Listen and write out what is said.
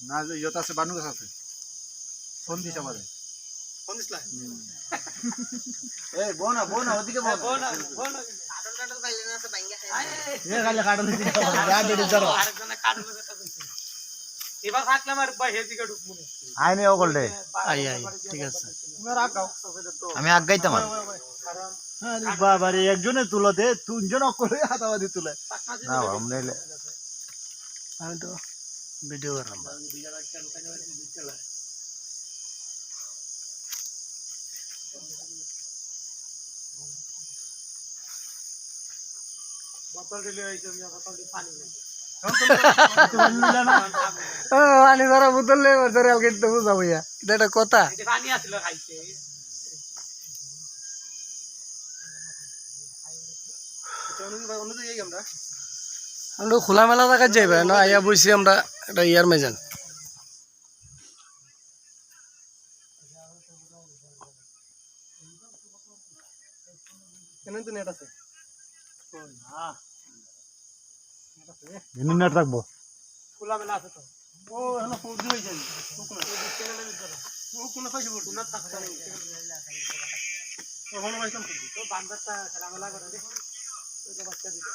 না যে ইয়ত আছে বানু গাছ আছে সন্ধিস আমাদের সন্ধিসলা এই বোনা ওদিকে বোনা কাটল কাটল পাইলে না তো ভাঙ্গা খাই এ গালে কাটল দিতে যা দেড় চলো আরেকজনে কাটল কথা কইছে এবার থাকলাম আর ভাই হেদিকে ঢুকমু আইনে ওগলডে আই ঠিক আছে তুমি রাখাও আমি আগাইতাম আরে বাবা রে একজনে তুলো দে তিনজন করে হাতাবাদি তুলে না আমরা আমি তো ভিডিও করলাম বোতল দিলে হইছে আমি বোতল দি পানি নেই পানি ধরা বোতল ধরে আলগেট তো বুঝাবো ইয়া এটা একটা কথা এই পানি আছিল খাইছে আমরা খোলামেলা জায়গায় যাইবা না আইয়া বইছি আমরা এটা ইয়ার মেজান নেট রাখবো খোলা মেলা আছে তো ও এখানে ফুদি হইছে ও কোন পাশে পড়ছে কোন টাকা ওখানে পাইতাম তো বান্দারটা খেলা মেলা করে দে ওই যে বাচ্চা দিবে